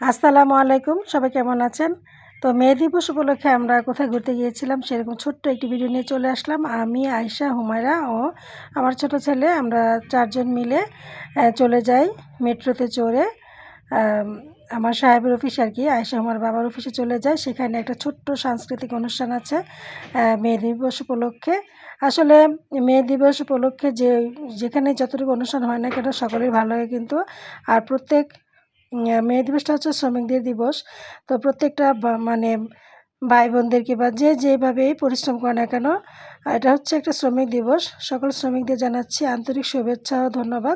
আসসালামু আলাইকুম, সবাই কেমন আছেন? তো মে দিবস উপলক্ষে আমরা কোথায় ঘুরতে গিয়েছিলাম সেরকম ছোট্ট একটি ভিডিও নিয়ে চলে আসলাম। আমি, আয়েশা, হুমায়রা ও আমার ছোট ছেলে আমরা 4 জন মিলে চলে যাই মেট্রোতে চড়ে। আম আমার সাহেবের অফিস আর কি, আয়েশা আমার বাবার অফিসে চলে যায়। সেখানে একটা ছোট্ট সাংস্কৃতিক অনুষ্ঠান আছে মে দিবস উপলক্ষে। আসলে মে দিবস উপলক্ষে যেখানে যতটুকু অনুষ্ঠান হয় না কেন সকলেই ভালো লাগে কিন্তু। আর প্রত্যেক মে দিবসটা হচ্ছে শ্রমিকদের দিবস। তো প্রত্যেকটা মানে ভাই বোনদেরকে বা যে যেভাবেই পরিশ্রম করে না কেন, এটা হচ্ছে একটা শ্রমিক দিবস। সকল শ্রমিকদের জানাচ্ছি আন্তরিক শুভেচ্ছা ও ধন্যবাদ,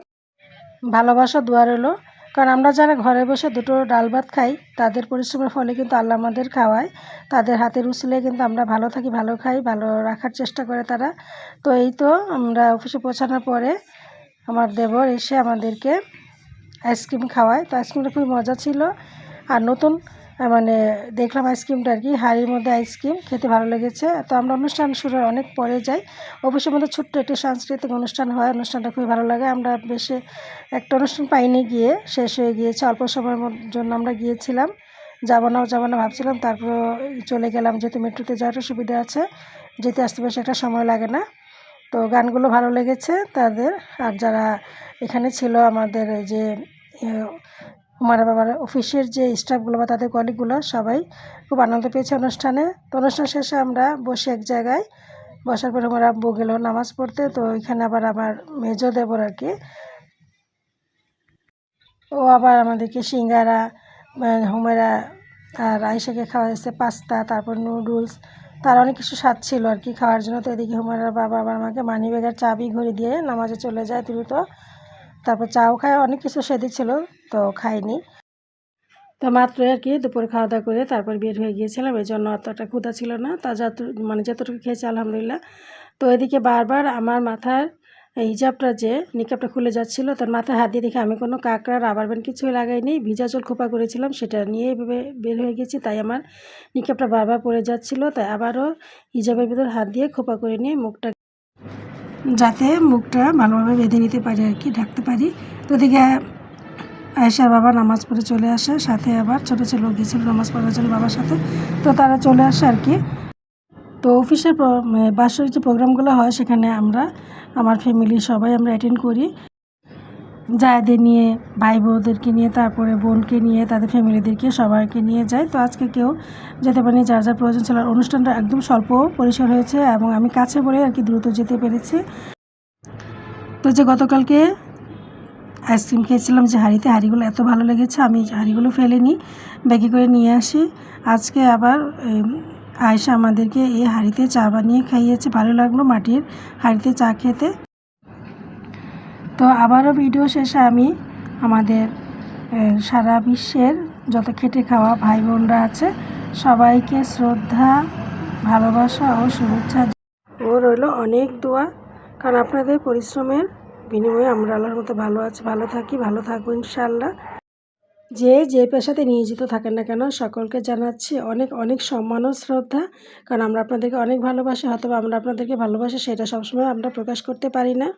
ভালোবাসা, দোয়া রইল। কারণ আমরা যারা ঘরে বসে দুটো ডাল ভাত খাই, তাদের পরিশ্রমের ফলে কিন্তু আল্লাহ আমাদের খাওয়ায়। তাদের হাতের উসিলায় কিন্তু আমরা ভালো থাকি, ভালো খাই, ভালো রাখার চেষ্টা করে তারা। তো এই তো আমরা অফিসে পৌঁছানোর পরে আমার দেবর এসে আমাদেরকে আইসক্রিম খাওয়ায়। তো আইসক্রিমটা খুবই মজা ছিল। আর নতুন মানে দেখলাম আইসক্রিমটা আর কি, হাঁড়ির মধ্যে আইসক্রিম খেতে ভালো লেগেছে। তো আমরা অনুষ্ঠান শুরুর অনেক পরে যাই। অবশ্যই মধ্যে ছোট্ট একটি সাংস্কৃতিক অনুষ্ঠান হয়, অনুষ্ঠানটা খুবই ভালো লাগে। আমরা বেশি একটা অনুষ্ঠান পাইনি, গিয়ে শেষ হয়ে গিয়েছে। অল্প সময়ের জন্য আমরা গিয়েছিলাম, যাবো না ভাবছিলাম, তারপর চলে গেলাম। যেহেতু মেট্রোতে যাওয়াটা সুবিধা আছে, যেতে আসতে বেশি একটা সময় লাগে না। তো গানগুলো ভালো লেগেছে তাদের। আর যারা এখানে ছিল আমাদের এই যে আমার বাবার অফিসের যে স্টাফগুলো বা তাদের কলিগগুলো সবাই খুব আনন্দ পেয়েছে অনুষ্ঠানে। তো অনুষ্ঠান শেষে আমরা বসে এক জায়গায় বসার পরে আমার আব্বু গেল নামাজ পড়তে। তো এখানে আবার আমার মেজো দেবর আর কি, ও আবার আমাদেরকে সিঙ্গারা, হুমেরা আর আয়েশাকে খাওয়াইছে পাস্তা, তারপর নুডলস, তার অনেক কিছু স্বাদ ছিল আর কি খাওয়ার জন্য। তো এদিকে হুমায়রার বাবা আবার আমাকে মানিব্যাগের চাবি ঘড়ি দিয়ে নামাজে চলে যায় দ্রুত। তারপর চাও খায়, অনেক কিছু সেদি ছিল, তো খাইনি। তো মাত্রই আর কি দুপুরে খাওয়া দাওয়া করে তারপর বের হয়ে গিয়েছিলাম, এই জন্য অতটা ক্ষুধা ছিল না। তা মানে যতটুকু খেয়েছি আলহামদুলিল্লাহ। তো এদিকে বারবার আমার মাথার হিজাবটা যে নিকাবটা খুলে যাচ্ছিলো, তার মাথায় হাত দিয়ে দেখে আমি কোনো কাঁকড়া রাবার ব্যান্ড কিছুই লাগাইনি, ভিজা চুল খোপা করেছিলাম, সেটা নিয়ে এভাবে বের হয়ে গেছি। তাই আমার নিকাবটা বারবার পড়ে যাচ্ছিলো। তাই আবারও হিজাবের ভিতর হাত দিয়ে খোপা করে নিয়ে মুখটা, যাতে মুখটা ভালোভাবে বেঁধে নিতে পারি আর কি, ঢাকতে পারি। তো এদিকে আয়েশার বাবা নামাজ পড়ে চলে আসে, সাথে আবার ছোটো ছেলেও গিয়েছিল নামাজ পড়ার জন্য বাবার সাথে। তো তারা চলে আসে আর কি। তো অফিসের বার্ষিক যে প্রোগ্রামগুলো হয় সেখানে আমার ফ্যামিলি সবাই আমরা অ্যাটেন্ড করি। জায়েদের নিয়ে, ভাই বোনদেরকে নিয়ে, তারপরে বোনকে নিয়ে, তাদের ফ্যামিলিদেরকে সবাইকে নিয়ে যায়। তো আজকে কেউ যেতে পারেনি, যার যার প্রয়োজন ছিল। অনুষ্ঠানটা একদম স্বল্প পরিসর হয়েছে এবং আমি কাছে বলে আর কি দ্রুত যেতে পেরেছি। তো যে গতকালকে আইসক্রিম খেয়েছিলাম যে হাঁড়িগুলো এত ভালো লেগেছে, আমি হাঁড়িগুলো ফেলিনি, ব্যাগে করে নিয়ে আসি। আজকে আবার আয়েশা আমাদেরকে এই হাঁড়িতে চা বানিয়ে খাইয়েছে, ভালো লাগলো মাটির হাঁড়িতে চা খেতে। তো আবারও ভিডিও শেষে আমি আমাদের সারা বিশ্বের যত খেটে খাওয়া ভাই বোনরা আছে সবাইকে শ্রদ্ধা, ভালোবাসা ও শুভেচ্ছা ও রইল অনেক দোয়া। কারণ আপনাদের পরিশ্রমের বিনিময়ে আমরা আল্লাহর মতো ভালো আছি, ভালো থাকি, ভালো থাকবো ইনশাআল্লাহ। যে পেশাতে নিয়োজিত থাকেন না কেন সকলকে জানাচ্ছি অনেক অনেক সম্মান ও শ্রদ্ধা। কারণ আমরা আপনাদেরকে অনেক ভালোবাসি, হয়তো আমরা আপনাদেরকে ভালোবাসি সেটা সবসময় আমরা প্রকাশ করতে পারি না।